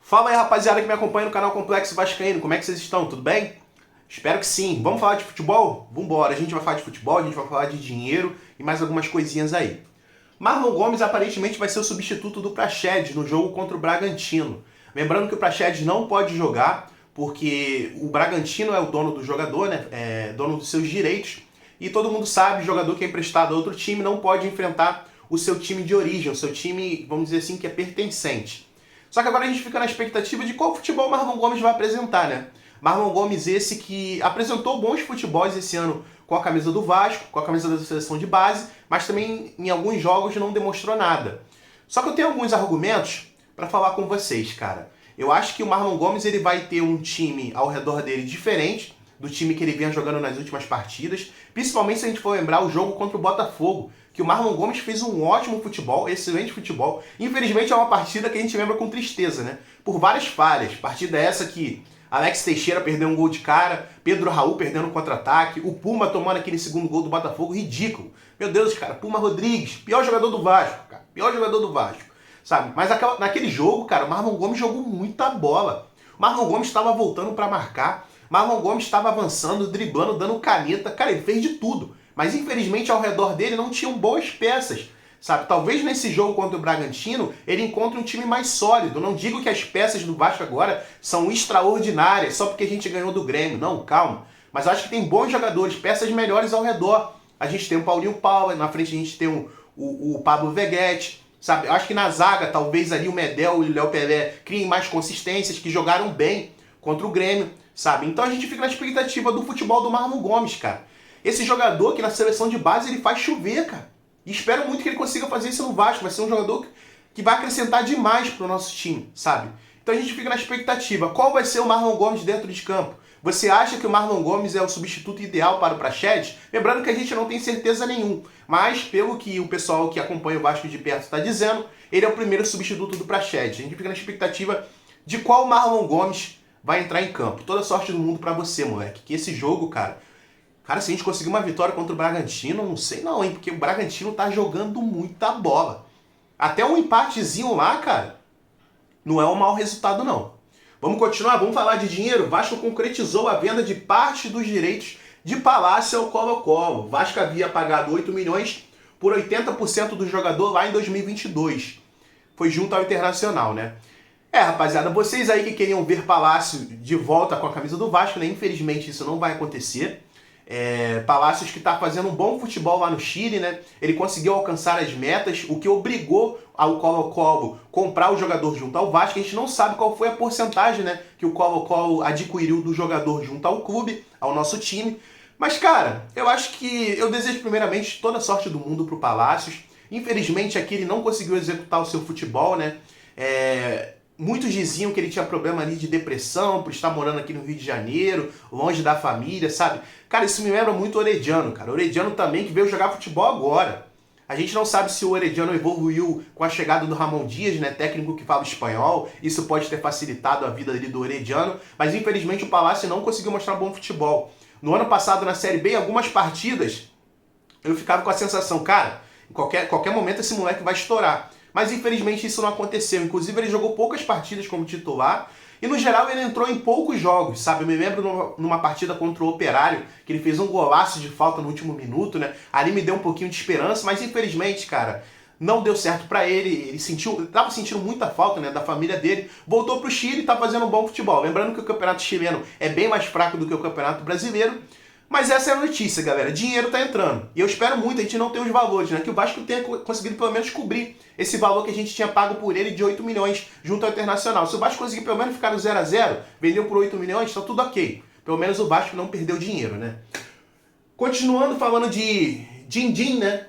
Fala aí, rapaziada que me acompanha no canal Complexo Vascaíno, como é que vocês estão? Tudo bem? Espero que sim. Vamos falar de futebol? Vambora, a gente vai falar de futebol, a gente vai falar de dinheiro e mais algumas coisinhas aí. Marlon Gomes aparentemente vai ser o substituto do Praxedes no jogo contra o Bragantino. Lembrando que o Praxedes não pode jogar porque o Bragantino é o dono do jogador, né? É dono dos seus direitos. E todo mundo sabe, jogador que é emprestado a outro time não pode enfrentar o seu time de origem, o seu time, vamos dizer assim, que é pertencente. Só que agora a gente fica na expectativa de qual futebol Marlon Gomes vai apresentar, né? Marlon Gomes esse que apresentou bons futebols esse ano com a camisa do Vasco, com a camisa da seleção de base, mas também em alguns jogos não demonstrou nada. Só que eu tenho alguns argumentos para falar com vocês, cara. Eu acho que o Marlon Gomes ele vai ter um time ao redor dele diferente do time que ele vinha jogando nas últimas partidas, principalmente se a gente for lembrar o jogo contra o Botafogo, que o Marlon Gomes fez um ótimo futebol, excelente futebol. Infelizmente é uma partida que a gente lembra com tristeza, né? Por várias falhas. Partida essa que Alex Teixeira perdeu um gol de cara, Pedro Raul perdendo um contra-ataque, o Puma tomando aquele segundo gol do Botafogo, ridículo. Meu Deus, cara, Puma Rodrigues, pior jogador do Vasco, cara, pior jogador do Vasco, sabe? Mas naquele jogo, cara, o Marlon Gomes jogou muita bola. O Marlon Gomes estava voltando para marcar, Marlon Gomes estava avançando, driblando, dando caneta, cara, ele fez de tudo. Mas infelizmente ao redor dele não tinham boas peças, sabe? Talvez nesse jogo contra o Bragantino ele encontre um time mais sólido. Não digo que as peças do Vasco agora são extraordinárias só porque a gente ganhou do Grêmio, não, calma. Mas eu acho que tem bons jogadores, peças melhores ao redor. A gente tem o Paulinho Paula, na frente a gente tem o Pablo Veguete, sabe? Eu acho que na zaga talvez ali o Medel e o Léo Pelé criem mais consistências, que jogaram bem contra o Grêmio, sabe? Então a gente fica na expectativa do futebol do Marlon Gomes, cara. Esse jogador que na seleção de base ele faz chover, cara. E espero muito que ele consiga fazer isso no Vasco. Vai ser um jogador que vai acrescentar demais pro nosso time, sabe? Então a gente fica na expectativa. Qual vai ser o Marlon Gomes dentro de campo? Você acha que o Marlon Gomes é o substituto ideal para o Praxedes? Lembrando que a gente não tem certeza nenhuma. Mas pelo que o pessoal que acompanha o Vasco de perto está dizendo, ele é o primeiro substituto do Praxedes. A gente fica na expectativa de qual Marlon Gomes vai entrar em campo. Toda sorte do mundo para você, moleque. Que esse jogo, cara, se a gente conseguir uma vitória contra o Bragantino, não sei não, hein? Porque o Bragantino tá jogando muita bola. Até um empatezinho lá, cara, não é um mau resultado, não. Vamos continuar? Vamos falar de dinheiro? O Vasco concretizou a venda de parte dos direitos de Palácio ao Colo-Colo. O Vasco havia pagado 8 milhões por 80% do jogador lá em 2022. Foi junto ao Internacional, né? Rapaziada, vocês aí que queriam ver Palácio de volta com a camisa do Vasco, né? Infelizmente isso não vai acontecer. Palácios que está fazendo um bom futebol lá no Chile, né? Ele conseguiu alcançar as metas, o que obrigou ao Colo-Colo comprar o jogador junto ao Vasco. A gente não sabe qual foi a porcentagem, né, que o Colo-Colo adquiriu do jogador junto ao clube, ao nosso time. Mas, cara, eu acho que eu desejo primeiramente toda a sorte do mundo pro Palácios. Infelizmente aqui ele não conseguiu executar o seu futebol, né? Muitos diziam que ele tinha problema ali de depressão por estar morando aqui no Rio de Janeiro, longe da família, sabe? Cara, isso me lembra muito o Orediano, cara. O Orediano também que veio jogar futebol agora. A gente não sabe se o Orediano evoluiu com a chegada do Ramon Dias, né? Técnico que fala espanhol. Isso pode ter facilitado a vida ali do Orediano. Mas infelizmente o Palácio não conseguiu mostrar bom futebol. No ano passado, na Série B, em algumas partidas, eu ficava com a sensação, cara, em qualquer momento esse moleque vai estourar. Mas infelizmente isso não aconteceu. Inclusive ele jogou poucas partidas como titular e no geral ele entrou em poucos jogos, sabe? Eu me lembro numa partida contra o Operário, que ele fez um golaço de falta no último minuto, né? Ali me deu um pouquinho de esperança, mas infelizmente, cara, não deu certo pra ele. Ele tava sentindo muita falta, né, da família dele. Voltou pro Chile e tá fazendo um bom futebol. Lembrando que o campeonato chileno é bem mais fraco do que o campeonato brasileiro. Mas essa é a notícia, galera. Dinheiro tá entrando. E eu espero muito, a gente não tem os valores, né? Que o Vasco tenha conseguido pelo menos cobrir esse valor que a gente tinha pago por ele de 8 milhões junto ao Internacional. Se o Vasco conseguir pelo menos ficar no 0 a 0, vendeu por 8 milhões, tá tudo ok. Pelo menos o Vasco não perdeu dinheiro, né? Continuando falando de din-din, né?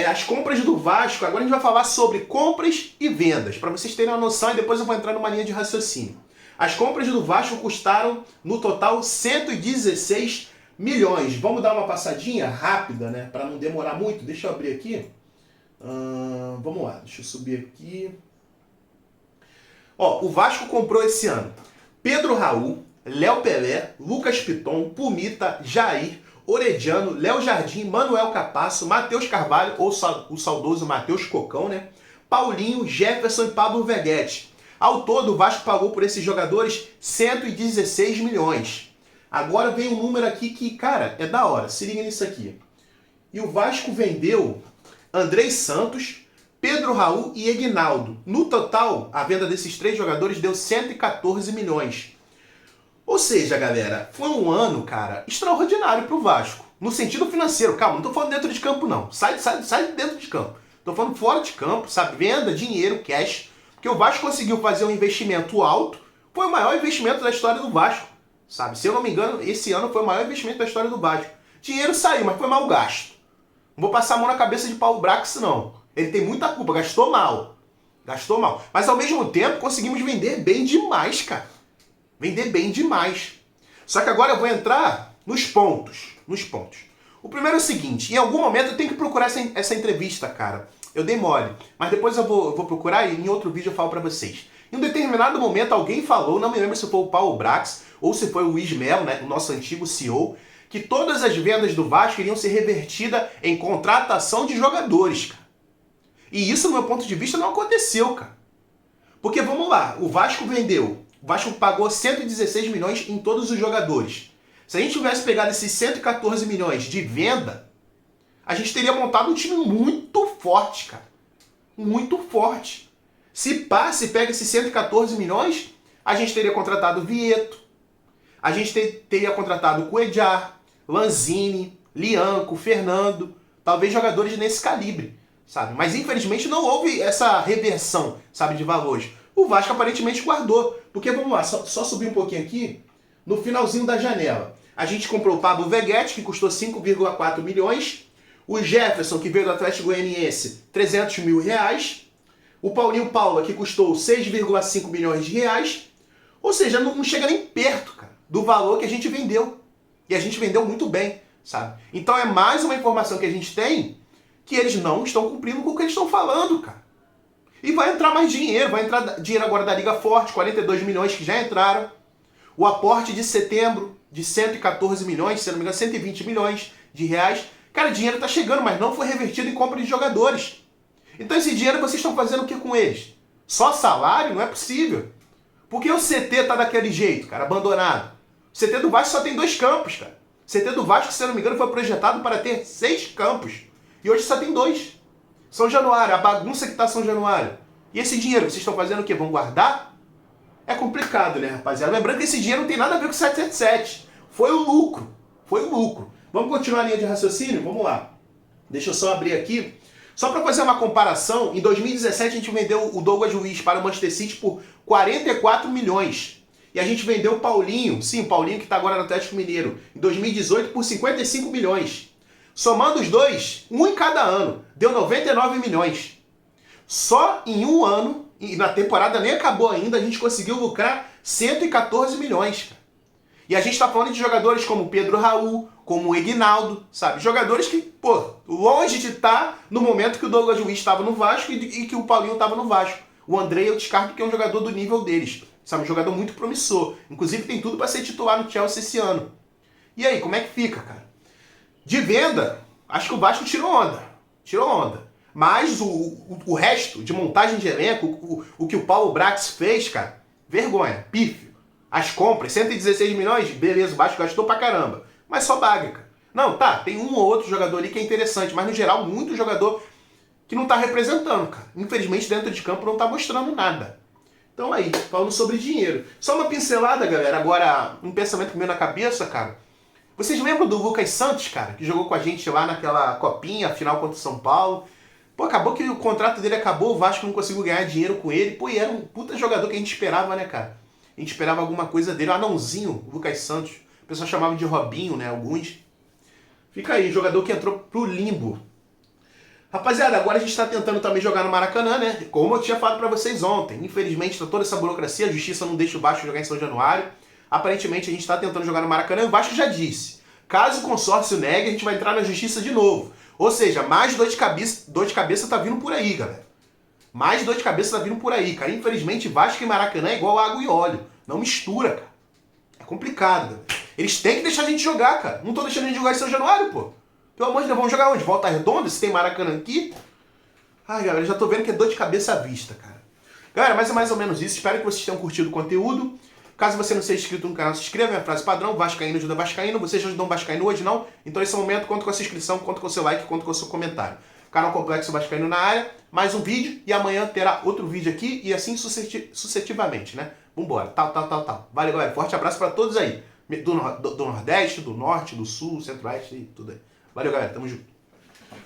As compras do Vasco, agora a gente vai falar sobre compras e vendas, para vocês terem uma noção e depois eu vou entrar numa linha de raciocínio. As compras do Vasco custaram, no total, 116 milhões. Vamos dar uma passadinha rápida, né? Para não demorar muito. Deixa eu abrir aqui. Vamos lá, deixa eu subir aqui. O Vasco comprou esse ano Pedro Raul, Léo Pelé, Lucas Piton, Pumita, Jair, Orediano, Léo Jardim, Manuel Capasso, Matheus Carvalho, ou o saudoso Matheus Cocão, né? Paulinho, Jefferson e Pablo Veguete. Ao todo, o Vasco pagou por esses jogadores 116 milhões. Agora vem um número aqui que, cara, é da hora. Se liga nisso aqui. E o Vasco vendeu Andrei Santos, Pedro Raul e Eginaldo. No total, a venda desses 3 jogadores deu 114 milhões. Ou seja, galera, foi um ano, cara, extraordinário pro Vasco. No sentido financeiro, calma, não tô falando dentro de campo, não. Sai de dentro de campo. Tô falando fora de campo, sabe? Venda, dinheiro, cash. Porque o Vasco conseguiu fazer um investimento alto. Foi o maior investimento da história do Vasco, sabe? Se eu não me engano, esse ano foi o maior investimento da história do Vasco. Dinheiro saiu, mas foi mal gasto. Não vou passar a mão na cabeça de Paulo Brax, não. Ele tem muita culpa, gastou mal. Gastou mal. Mas ao mesmo tempo conseguimos vender bem demais, cara. Vender bem demais. Só que agora eu vou entrar nos pontos. O primeiro é o seguinte, em algum momento eu tenho que procurar essa entrevista, cara. Eu dei mole. Mas depois eu vou procurar e em outro vídeo eu falo pra vocês. Em um determinado momento alguém falou, não me lembro se foi o Paulo Brax ou se foi o Luiz Melo, né, o nosso antigo CEO, que todas as vendas do Vasco iriam ser revertidas em contratação de jogadores, cara. E isso, do meu ponto de vista, não aconteceu, cara. Porque, vamos lá, o Vasco pagou 116 milhões em todos os jogadores. Se a gente tivesse pegado esses 114 milhões de venda, a gente teria montado um time muito forte, cara. Muito forte. Se pega esses 114 milhões, a gente teria contratado Vieto, a gente teria contratado Cuéllar, Lanzini, Lianco, Fernando, talvez jogadores nesse calibre, sabe? Mas infelizmente não houve essa reversão, sabe, de valores. O Vasco aparentemente guardou, porque vamos lá, só subir um pouquinho aqui, no finalzinho da janela. A gente comprou o Pablo Veguete, que custou 5,4 milhões, o Jefferson, que veio do Atlético Goianiense, 300 mil reais, o Paulinho Paula, que custou 6,5 milhões de reais, ou seja, não chega nem perto, cara, do valor que a gente vendeu. E a gente vendeu muito bem, sabe? Então é mais uma informação que a gente tem que eles não estão cumprindo com o que eles estão falando, cara. E vai entrar mais dinheiro, vai entrar dinheiro agora da Liga Forte, 42 milhões que já entraram. O aporte de setembro de 114 milhões, se não me engano, 120 milhões de reais. Cara, o dinheiro tá chegando, mas não foi revertido em compra de jogadores. Então esse dinheiro vocês estão fazendo o que com eles? Só salário? Não é possível. Por que o CT tá daquele jeito, cara, abandonado? O CT do Vasco só tem 2 campos, cara. O CT do Vasco, se eu não me engano, foi projetado para ter 6 campos. E hoje só tem 2. São Januário, a bagunça que tá São Januário. E esse dinheiro, vocês estão fazendo o quê? Vão guardar? É complicado, né, rapaziada? Lembrando que esse dinheiro não tem nada a ver com o 777. Foi o lucro. Foi o lucro. Vamos continuar a linha de raciocínio? Vamos lá. Deixa eu só abrir aqui. Só para fazer uma comparação, em 2017 a gente vendeu o Douglas Luiz para o Manchester City por 44 milhões. E a gente vendeu o Paulinho, sim, o Paulinho que está agora no Atlético Mineiro, em 2018 por 55 milhões. Somando os dois, um em cada ano, deu 99 milhões. Só em um ano, e na temporada nem acabou ainda, a gente conseguiu lucrar 114 milhões. Cara. E a gente está falando de jogadores como Pedro Raul, como o Eginaldo, sabe? Jogadores que, pô, longe de estar no momento que o Douglas Luiz estava no Vasco e que o Paulinho estava no Vasco. O Andrei eu descarto que é um jogador do nível deles. Sabe, um jogador muito promissor. Inclusive tem tudo para ser titular no Chelsea esse ano. E aí, como é que fica, cara? De venda, acho que o Vasco tirou onda. Tirou onda. Mas o resto de montagem de elenco, o que o Paulo Brax fez, cara, vergonha, pífio. As compras, 116 milhões, beleza, o Vasco gastou pra caramba. Mas só baga, cara. Não, tá, tem um ou outro jogador ali que é interessante, mas no geral, muito jogador que não tá representando, cara. Infelizmente, dentro de campo não tá mostrando nada. Então aí, falando sobre dinheiro. Só uma pincelada, galera. Agora, um pensamento que me veio na cabeça, cara. Vocês lembram do Lucas Santos, cara? Que jogou com a gente lá naquela copinha, final contra o São Paulo. Pô, acabou que o contrato dele acabou, o Vasco não conseguiu ganhar dinheiro com ele. Pô, e era um puta jogador que a gente esperava, né, cara? A gente esperava alguma coisa dele. O anãozinho, o Lucas Santos. O pessoal chamava de Robinho, né? Alguns. Fica aí, jogador que entrou pro limbo. Rapaziada, agora a gente tá tentando também jogar no Maracanã, né? Como eu tinha falado pra vocês ontem. Infelizmente, tá toda essa burocracia, a justiça não deixa o Vasco jogar em São Januário. Aparentemente, a gente tá tentando jogar no Maracanã e o Vasco já disse. Caso o consórcio negue, a gente vai entrar na justiça de novo. Ou seja, mais dor de cabeça tá vindo por aí, galera. Mais dor de cabeça tá vindo por aí, cara. Infelizmente, Vasco e Maracanã é igual água e óleo. Não mistura, cara. É complicado, galera. Eles têm que deixar a gente jogar, cara. Não tô deixando a gente jogar em São Januário, pô. Pelo amor de Deus, vamos jogar onde? Volta Redonda? Se tem Maracanã aqui? Ai, galera, já tô vendo que é dor de cabeça à vista, cara. Galera, mas é mais ou menos isso. Espero que vocês tenham curtido o conteúdo. Caso você não seja inscrito no canal, se inscreva. É a frase padrão. Vascaíno ajuda Vascaíno. Você já ajudou um Vascaíno hoje, não? Então esse é o momento. Conto com a sua inscrição, conto com o seu like, conto com o seu comentário. Canal Complexo Vascaíno na área. Mais um vídeo. E amanhã terá outro vídeo aqui. E assim sucessivamente, né? Vambora. Tal. Valeu, galera. Forte abraço pra todos aí. Do Nordeste, do Norte, do Sul, Centro-Oeste e tudo aí. Valeu, galera. Tamo junto.